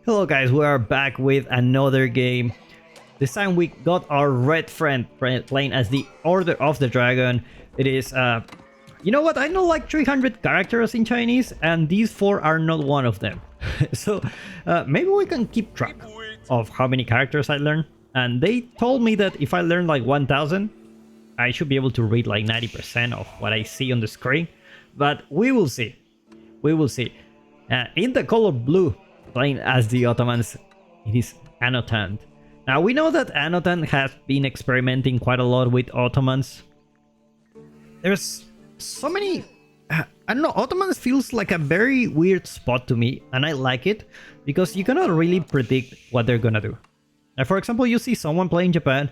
Hello guys, we are back with another game. This time we got our red friend playing as the Order of the Dragon. It is, you know what, I know like 300 characters in Chinese and these four are not one of them. So maybe we can keep track of how many characters I learn. And they told me that if I learn like 1000, I should be able to read like 90% of what I see on the screen. But we will see. We will see. In the color blue, playing as the Ottomans, it is Anotand. Now we know that Anotand has been experimenting quite a lot with Ottomans. There's so many... I don't know, Ottomans feels like a very weird spot to me, and I like it, because you cannot really predict what they're gonna do. Now, for example, you see someone playing Japan,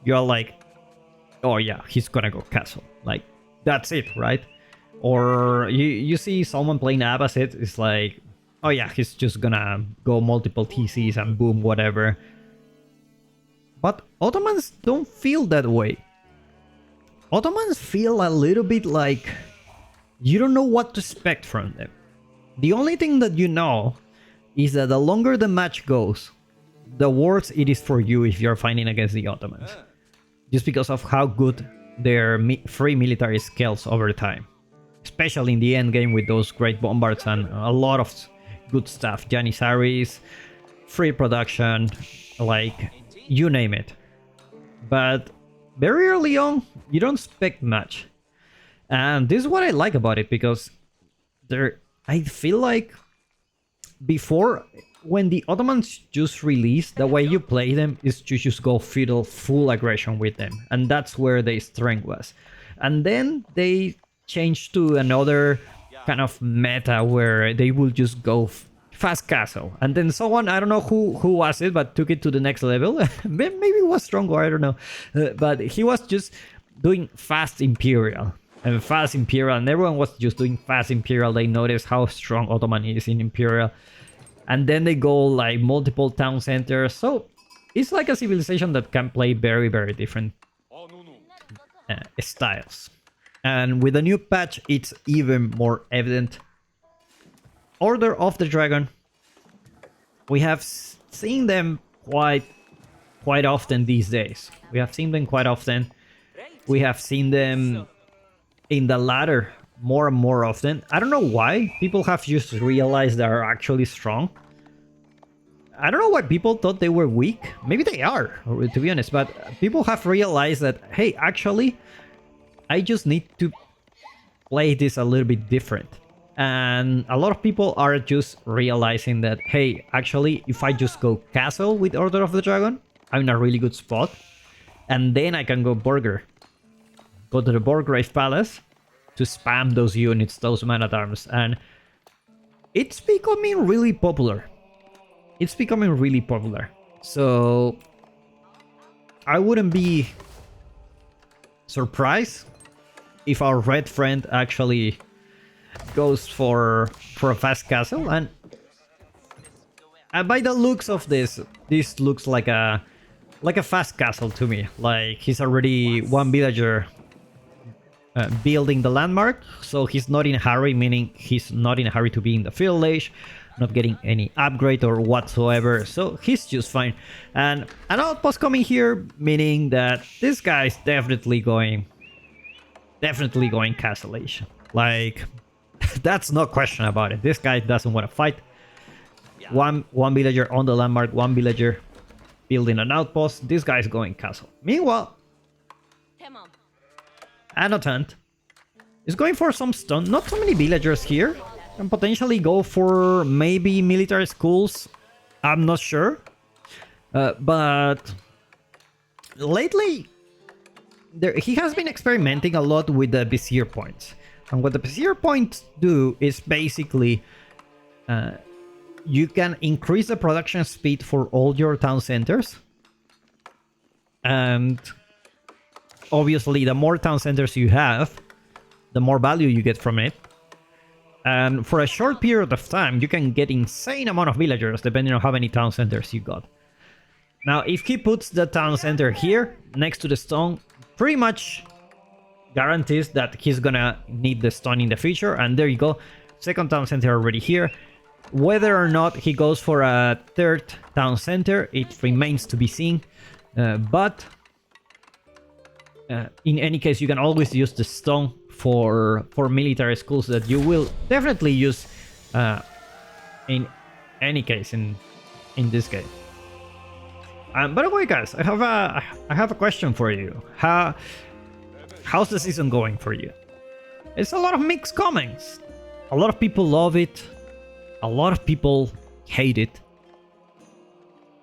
you're like, oh yeah, he's gonna go castle. Like, that's it, right? Or you see someone playing Abbasid, it's like, oh yeah, he's just gonna go multiple TCs and boom, whatever. But Ottomans don't feel that way. Ottomans feel a little bit like you don't know what to expect from them. The only thing that you know is that the longer the match goes, the worse it is for you if you're fighting against the Ottomans. Just because of how good their free military scales over time. Especially in the end game with those great bombards and a lot of good stuff. Janissaries, free production, like you name it. But very early on, you don't expect much. And this is what I like about it, because I feel like before, when the Ottomans just released, the way you play them is to just go feudal full aggression with them. And that's where their strength was. And then they changed to another kind of meta where they will just go fast castle, and then someone, I don't know who was it, but took it to the next level. Maybe it was stronger, I don't know, but he was just doing fast imperial, and everyone was just doing fast imperial. They noticed how strong Ottoman is in imperial, and then they go like multiple town centers. So it's like a civilization that can play very, very different styles. And with the new patch, it's even more evident. Order of the Dragon. We have seen them quite often these days. We have seen them quite often. We have seen them in the ladder more and more often. I don't know why. People have just realized they're actually strong. I don't know why people thought they were weak. Maybe they are, to be honest. But people have realized that, hey, actually, I just need to play this a little bit different. And a lot of people are just realizing that, hey, actually, if I just go castle with Order of the Dragon, I'm in a really good spot. And then I can go burger. Go to the Burgrave Palace to spam those units, those man-at-arms. And it's becoming really popular. It's becoming really popular. So I wouldn't be surprised if our red friend actually goes for a fast castle. And by the looks of this looks like a fast castle to me. Like he's already one villager building the landmark, so he's not in a hurry, meaning he's not in a hurry to be in the field age, not getting any upgrade or whatsoever, so he's just fine. And an outpost coming here, meaning that this guy's definitely going castle age. Like, that's no question about it. This guy doesn't want to fight. One villager on the landmark, one villager building an outpost. This guy's going castle. Meanwhile, Anotand is going for some stone. Not so many villagers here. Can potentially go for maybe military schools. I'm not sure. But lately, he has been experimenting a lot with the Vizier points. And what the Vizier points do is basically you can increase the production speed for all your town centers. And obviously, the more town centers you have, the more value you get from it. And for a short period of time, you can get insane amount of villagers depending on how many town centers you got. Now, if he puts the town center here, next to the stone, pretty much guarantees that he's gonna need the stone in the future. And there you go. Second town center already here. Whether or not he goes for a third town center, it remains to be seen. But in any case, you can always use the stone for military schools that you will definitely use in any case in this game. By the way, guys, I have a question for you. How's the season going for you? It's a lot of mixed comments. A lot of people love it. A lot of people hate it.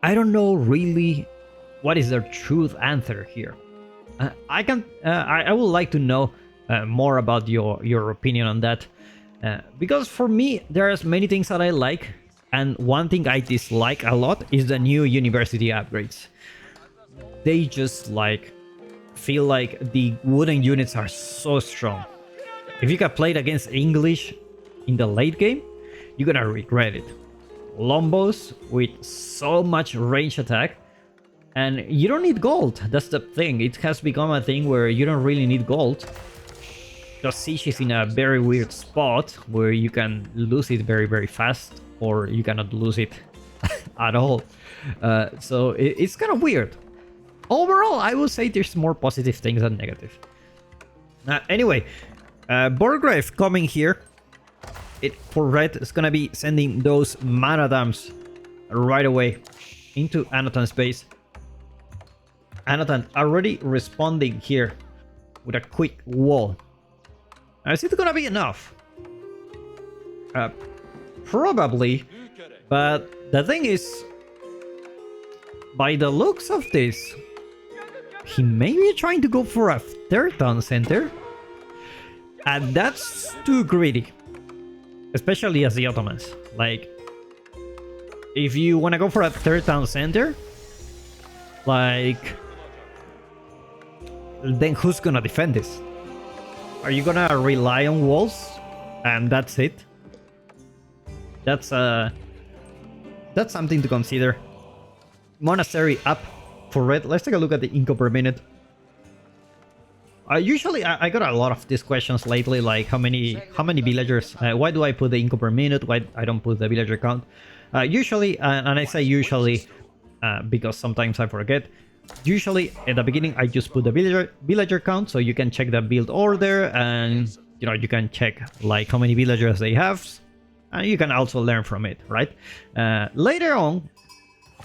I don't know really what is the truth answer here. I would like to know more about your opinion on that, because for me there's many things that I like, and one thing I dislike a lot is the new university upgrades. They just like feel like the wooden units are so strong. If you get played against English in the late game, you're gonna regret it. Longbows with so much range attack, and you don't need gold. That's the thing. It has become a thing where you don't really need gold. Because Siege is in a very weird spot where you can lose it very, very fast, or you cannot lose it at all. So it's kind of weird. Overall, I would say there's more positive things than negative. Anyway, Borgrave coming here. For red, it's gonna be sending those mana dams right away into Anotand's base. Anotand already responding here with a quick wall. Is it gonna be enough? Probably, but the thing is, by the looks of this, he may be trying to go for a third town center, and that's too greedy. Especially as the Ottomans. Like, if you want to go for a third town center, like, then who's gonna defend this? Are you gonna rely on walls and that's it? That's something to consider. Monastery up for red. Let's take a look at the income per minute. Usually, I got a lot of these questions lately, like how many villagers? Why do I put the income per minute? Why I don't put the villager count? Usually, and I say usually because sometimes I forget. Usually, at the beginning, I just put the villager count, so you can check the build order, and you can check like how many villagers they have, and you can also learn from it, right? Later on,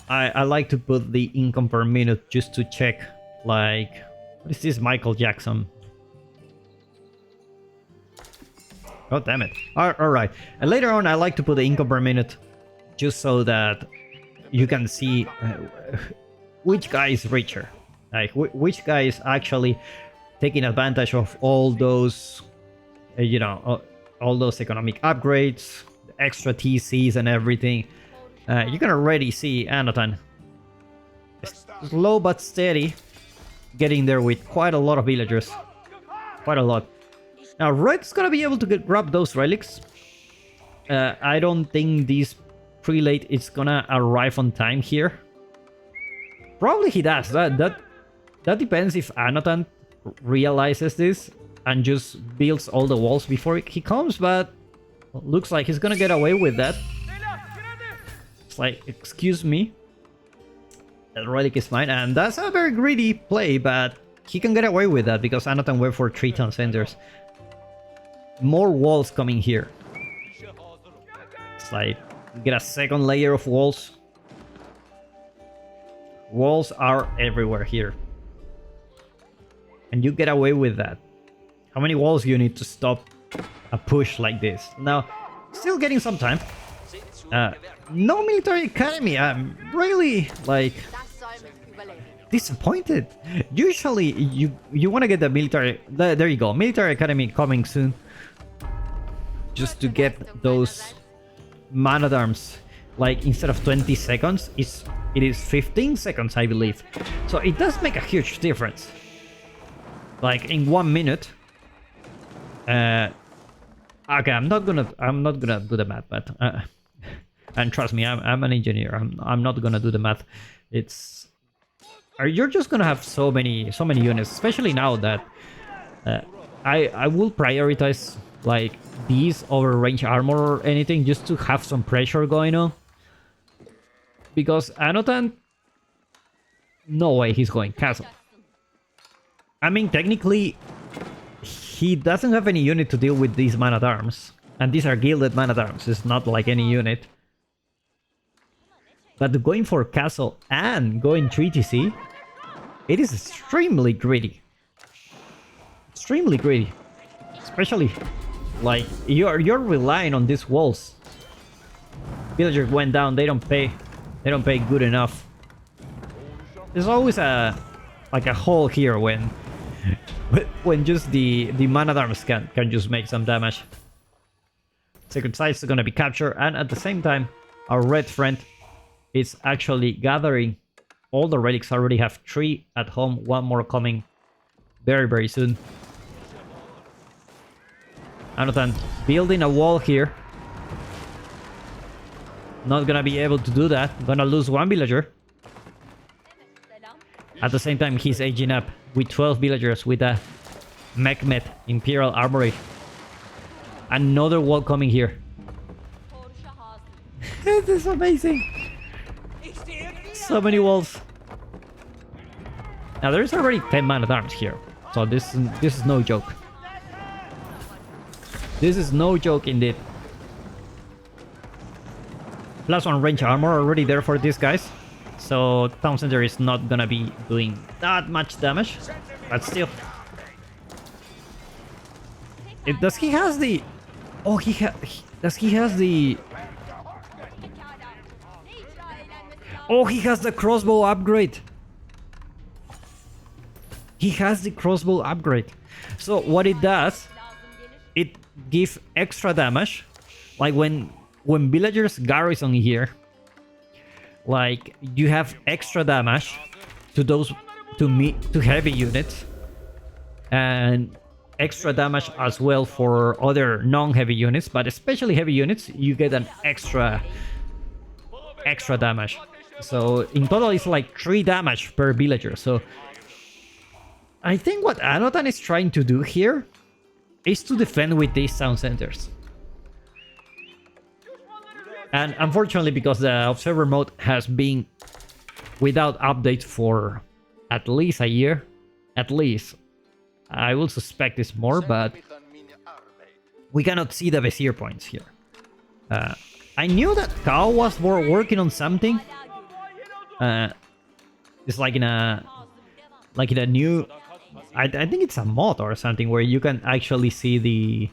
I like to put the income per minute just to check like. What is this, Michael Jackson? Oh, damn it. Alright. And later on, I like to put the income per minute just so that you can see which guy is richer. Like, which guy is actually taking advantage of all those, all those economic upgrades, the extra TCs and everything. You can already see Anotand. Slow but steady. Getting there with quite a lot of villagers. Quite a lot. Now, red's gonna be able to grab those relics. I don't think this prelate is gonna arrive on time here. Probably he does. That depends if Anotand realizes this and just builds all the walls before he comes, but looks like he's gonna get away with that. It's like, excuse me. The relic is mine, and that's a very greedy play, but he can get away with that because Anotand went for 3 town centers. More walls coming here. It's like, get a second layer of walls. Walls are everywhere here. And you get away with that. How many walls do you need to stop a push like this? Now, still getting some time. No military academy. I'm really, like, disappointed. Usually, you want to get the military... There you go. Military academy coming soon. Just to get those man-at-arms. Like, instead of 20 seconds, it is 15 seconds, I believe. So it does make a huge difference. Like, in 1 minute... okay, I'm not gonna do the math, but... and trust me, I'm an engineer. I'm not gonna do the math. It's... You're just gonna have so many units, especially now that I will prioritize like these over range armor or anything, just to have some pressure going on. Because Anotand, no way he's going castle. I mean, technically, he doesn't have any unit to deal with these man-at-arms. And these are gilded man-at-arms, it's not like any unit. But going for castle and going 3TC, it is extremely greedy. Extremely greedy. Especially, like, you're relying on these walls. Villagers went down, they don't pay good enough. There's always a hole here when just the man-at-arms can just make some damage. Sacred Sites are gonna be captured, and at the same time, our red friend is actually gathering all the relics. Already have 3 at home, 1 more coming very, very soon. Anotand building a wall here. Not gonna be able to do that. Gonna lose 1 villager. At the same time, he's aging up with 12 villagers with a Mehmet Imperial Armory. Another wall coming here. This is amazing. So many walls. Now there's already 10 man-at-arms here, so this is no joke. This is no joke indeed. +1 range armor already there for these guys, so Town Center is not gonna be doing that much damage, but still. Does he has the? Oh, does he has the? Oh, he has the crossbow upgrade. He has the crossbow upgrade. So what it does, it gives extra damage. Like when villagers garrison here, like you have extra damage to those to heavy units, and extra damage as well for other non-heavy units, but especially heavy units, you get an extra damage. So in total it's like 3 damage per villager. So I think what Anotand is trying to do here is to defend with these town centers. And unfortunately, because the observer mode has been without updates for at least a year, at least, I will suspect it's more, but we cannot see the Vizier points here. I knew that Kao was working on something. It's like in a new, I think it's a mod or something where you can actually see the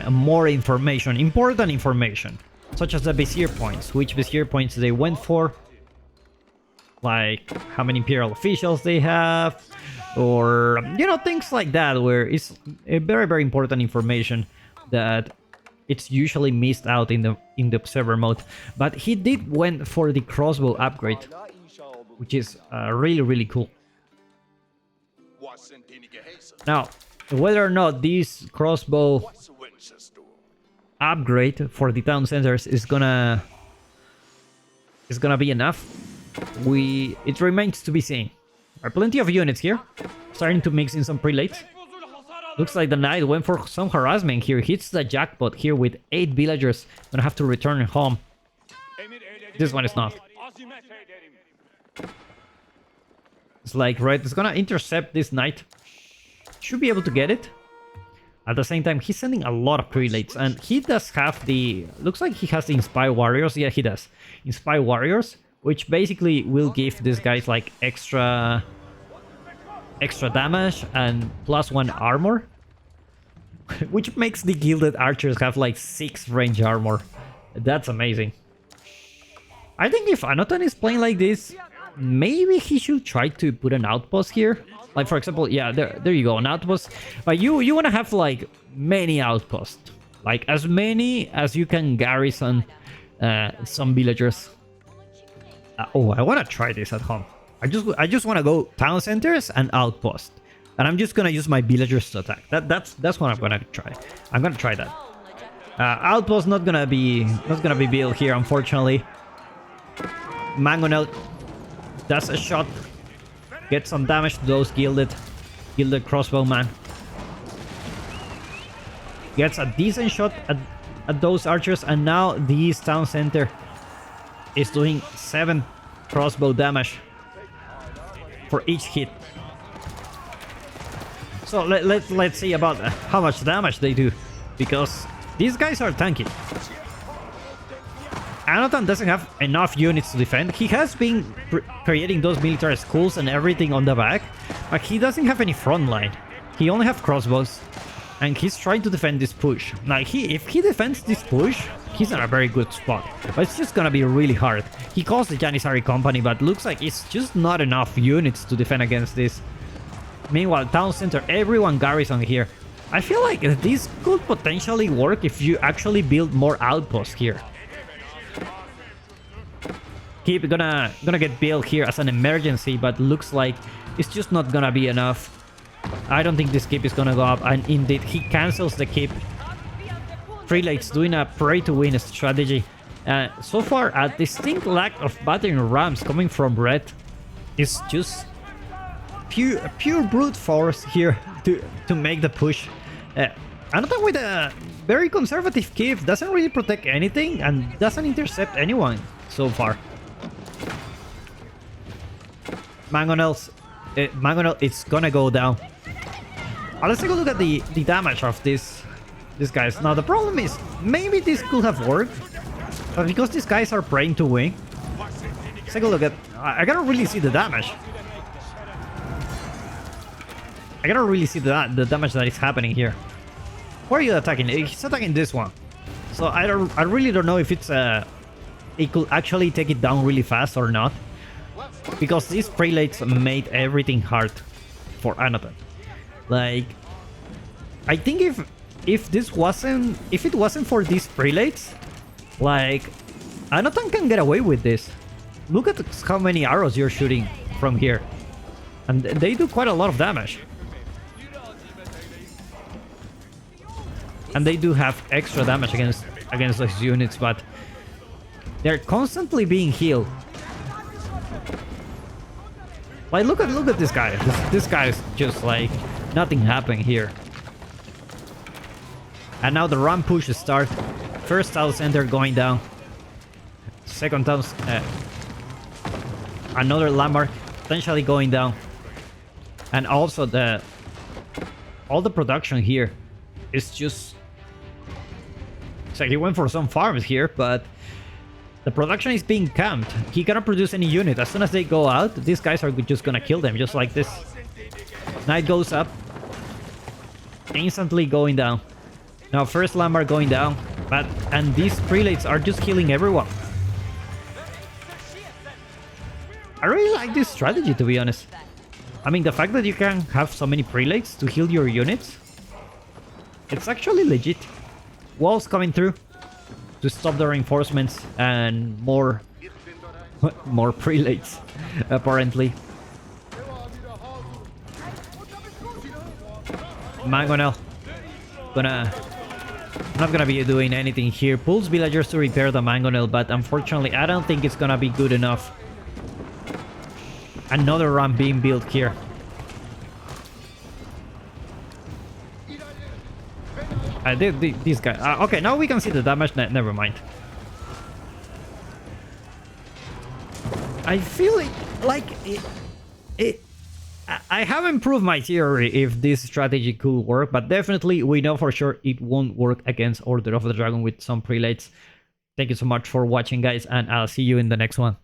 more information, important information, such as the Vizier points, which Vizier points they went for, like how many Imperial officials they have, or things like that, where it's a very, very important information that it's usually missed out in the observer mode. But he did went for the crossbow upgrade, which is really, really cool. Now, whether or not this crossbow upgrade for the town centers is gonna be enough, it remains to be seen. There are plenty of units here, starting to mix in some prelates. Looks like the knight went for some harassment here. Hits the jackpot here with 8 villagers. Gonna have to return home. This one is not. It's like red is gonna intercept this knight. Should be able to get it. At the same time, he's sending a lot of prelates, and he does have the... Looks like he has the Inspire Warriors. Yeah, he does. Inspire Warriors, which basically will give these guys like extra damage and +1 armor, which makes the gilded archers have like 6 range armor. That's amazing. I think if Anotand is playing like this, maybe he should try to put an outpost here. Like, for example, yeah, there you go, an outpost. But you want to have like many outposts, like as many as you can garrison some villagers. Oh, I want to try this at home. I just want to go town centers and outpost, and I'm just gonna use my villagers to attack. That's what I'm gonna try. I'm gonna try that. Outpost not gonna be built here, unfortunately. Mangonel does a shot, get some damage to those gilded crossbow man. Gets a decent shot at those archers, and now this town center is doing 7 crossbow damage for each hit. So let's see about how much damage they do, because these guys are tanky. Anotand doesn't have enough units to defend. He has been creating those military schools and everything on the back, but he doesn't have any front line. He only has crossbows, and he's trying to defend this push. Now, if he defends this push, he's in a very good spot, but it's just gonna be really hard. He calls the Janissary Company, but looks like it's just not enough units to defend against this. Meanwhile, town center, everyone garrison here. I feel like this could potentially work if you actually build more outposts here. Keep gonna get built here as an emergency, but looks like it's just not gonna be enough. I don't think this keep is gonna go up, and indeed he cancels the keep. Prelates doing a pray to win strategy. So far, a distinct lack of battering rams coming from red. It's just pure brute force here to make the push. Another with a very conservative keep, doesn't really protect anything and doesn't intercept anyone so far. Mangonel, it's gonna go down. Let's take a look at the damage of these guys. Now the problem is, maybe this could have worked, but because these guys are praying to win. Let's take a look at. I cannot really see the damage. I cannot really see the damage that is happening here. Where are you attacking? He's attacking this one. So I really don't know if it's it could actually take it down really fast or not, because these prelates made everything hard for Anotand. Like, I think if it wasn't for these prelates, like, Anotand can get away with this. Look at how many arrows you're shooting from here, and they do quite a lot of damage. And they do have extra damage against those units, but they're constantly being healed. Like, look at this guy. This guy is just like nothing happened here. And now the ram push start. First town center going down. Second town, another landmark potentially going down. And also all the production here is just. So he went for some farms here, but the production is being camped. He cannot produce any unit. As soon as they go out, these guys are just gonna kill them, just like this. Knight goes up. Instantly going down. Now first landmark going down, and these prelates are just killing everyone. I really like this strategy, to be honest. I mean, the fact that you can have so many prelates to heal your units, it's actually legit. Walls coming through to stop the reinforcements, and more prelates apparently. Mangonel not gonna be doing anything here. Pulls villagers to repair the Mangonel, but unfortunately I don't think it's gonna be good enough. Another ram being built here. This guy. Okay, now we can see the damage. Never mind. I feel like I haven't proved my theory if this strategy could work, but definitely we know for sure it won't work against Order of the Dragon with some prelates. Thank you so much for watching, guys, and I'll see you in the next one.